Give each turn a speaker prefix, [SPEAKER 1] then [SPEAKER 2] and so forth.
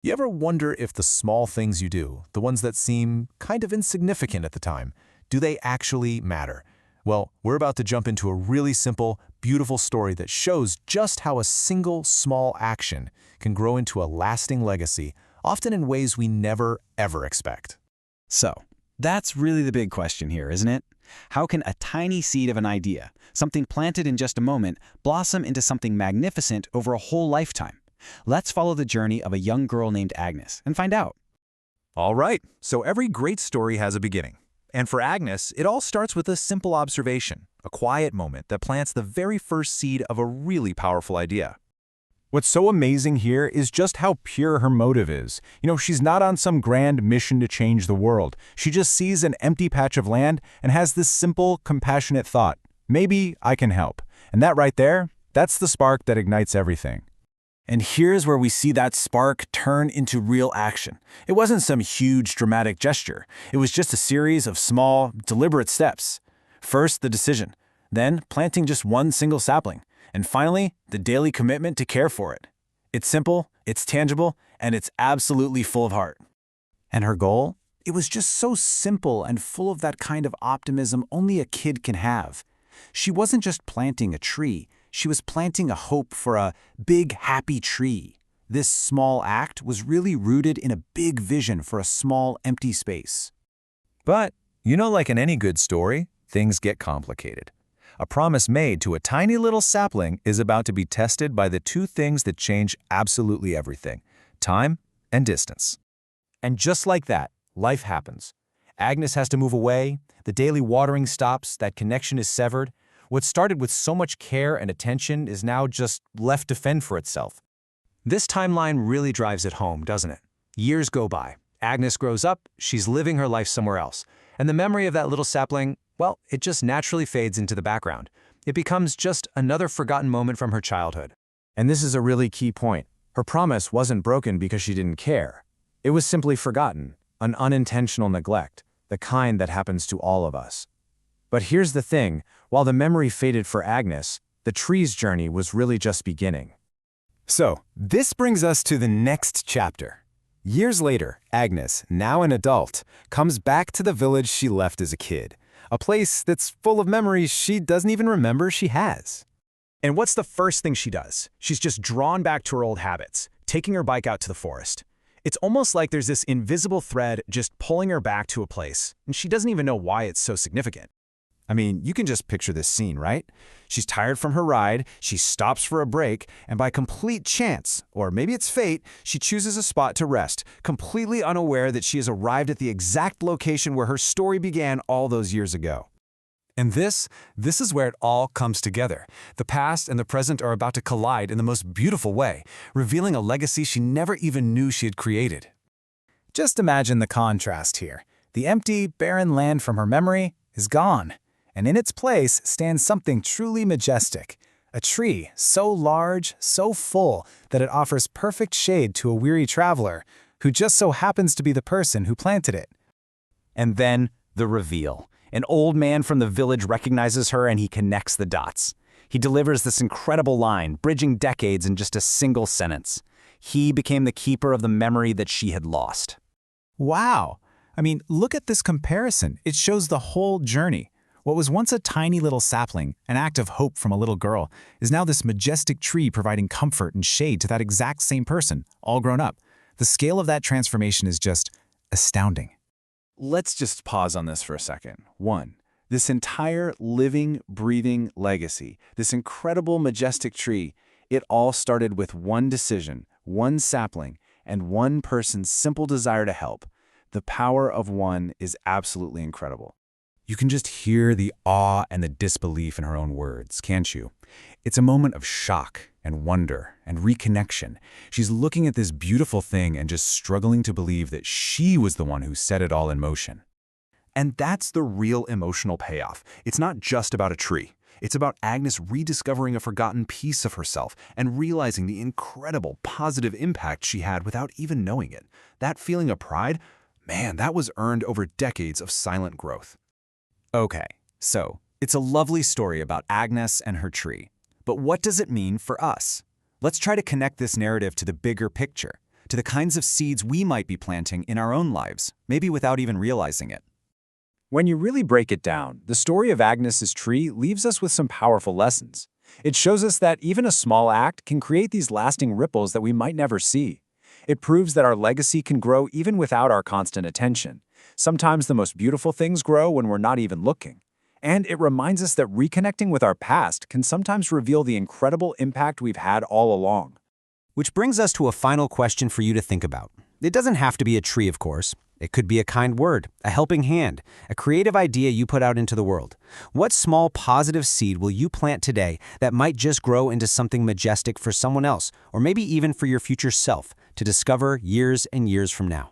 [SPEAKER 1] You ever wonder if the small things you do, the ones that seem kind of insignificant at the time, do they actually matter? Well, we're about to jump into a really simple, beautiful story that shows just how a single small action can grow into a lasting legacy, often in ways we never, ever expect.
[SPEAKER 2] So, that's really the big question here, isn't it? How can a tiny seed of an idea, something planted in just a moment, blossom into something magnificent over a whole lifetime? Let's follow the journey of a young girl named Agnes and find out.
[SPEAKER 3] All right, so every great story has a beginning. And for Agnes, it all starts with a simple observation, a quiet moment that plants the very first seed of a really powerful idea.
[SPEAKER 4] What's so amazing here is just how pure her motive is. She's not on some grand mission to change the world. She just sees an empty patch of land and has this simple, compassionate thought. Maybe I can help. And that right there, that's the spark that ignites everything. And here's where we see that spark turn into real action. It wasn't some huge, dramatic gesture. It was just a series of small, deliberate steps. First, the decision. Then, planting just one single sapling. And finally, the daily commitment to care for it. It's simple, it's tangible, and it's absolutely full of heart. And her goal? It was just so simple and full of that kind of optimism only a kid can have. She wasn't just planting a tree. She was planting a hope for a big, happy tree. This small act was really rooted in a big vision for a small, empty space.
[SPEAKER 1] But, like in any good story, things get complicated. A promise made to a tiny little sapling is about to be tested by the two things that change absolutely everything: time and distance.
[SPEAKER 3] And just like that, life happens. Agnes has to move away, the daily watering stops, that connection is severed. What started with so much care and attention is now just left to fend for itself. This timeline really drives it home, doesn't it? Years go by. Agnes grows up, she's living her life somewhere else. And the memory of that little sapling, well, it just naturally fades into the background. It becomes just another forgotten moment from her childhood.
[SPEAKER 4] And this is a really key point. Her promise wasn't broken because she didn't care. It was simply forgotten, an unintentional neglect, the kind that happens to all of us. But here's the thing, while the memory faded for Agnes, the tree's journey was really just beginning. So, this brings us to the next chapter. Years later, Agnes, now an adult, comes back to the village she left as a kid, a place that's full of memories she doesn't even remember she has.
[SPEAKER 3] And what's the first thing she does? She's just drawn back to her old habits, taking her bike out to the forest. It's almost like there's this invisible thread just pulling her back to a place, and she doesn't even know why it's so significant.
[SPEAKER 4] I mean, you can just picture this scene, right? She's tired from her ride, she stops for a break, and by complete chance, or maybe it's fate, she chooses a spot to rest, completely unaware that she has arrived at the exact location where her story began all those years ago.
[SPEAKER 1] And this is where it all comes together. The past and the present are about to collide in the most beautiful way, revealing a legacy she never even knew she had created.
[SPEAKER 4] Just imagine the contrast here. The empty, barren land from her memory is gone. And in its place stands something truly majestic, a tree so large, so full, that it offers perfect shade to a weary traveler who just so happens to be the person who planted it. And then the reveal. An old man from the village recognizes her and he connects the dots. He delivers this incredible line, bridging decades in just a single sentence. He became the keeper of the memory that she had lost. Wow! I mean, look at this comparison. It shows the whole journey. What was once a tiny little sapling, an act of hope from a little girl, is now this majestic tree providing comfort and shade to that exact same person, all grown up. The scale of that transformation is just astounding. Let's just pause on this for a second. 1. This entire living, breathing legacy, this incredible, majestic tree, it all started with one decision, one sapling, and one person's simple desire to help. The power of one is absolutely incredible. You can just hear the awe and the disbelief in her own words, can't you? It's a moment of shock and wonder and reconnection. She's looking at this beautiful thing and just struggling to believe that she was the one who set it all in motion.
[SPEAKER 3] And that's the real emotional payoff. It's not just about a tree. It's about Agnes rediscovering a forgotten piece of herself and realizing the incredible positive impact she had without even knowing it. That feeling of pride, man, that was earned over decades of silent growth.
[SPEAKER 4] Okay, so it's a lovely story about Agnes and her tree. But what does it mean for us? Let's try to connect this narrative to the bigger picture,
[SPEAKER 2] to the kinds of seeds we might be planting in our own lives, maybe without even realizing it.
[SPEAKER 3] When you really break it down, the story of Agnes's tree leaves us with some powerful lessons. It shows us that even a small act can create these lasting ripples that we might never see. It proves that our legacy can grow even without our constant attention. Sometimes the most beautiful things grow when we're not even looking. And it reminds us that reconnecting with our past can sometimes reveal the incredible impact we've had all along.
[SPEAKER 2] Which brings us to a final question for you to think about. It doesn't have to be a tree, of course. It could be a kind word, a helping hand, a creative idea you put out into the world. What small positive seed will you plant today that might just grow into something majestic for someone else, or maybe even for your future self, to discover years and years from now?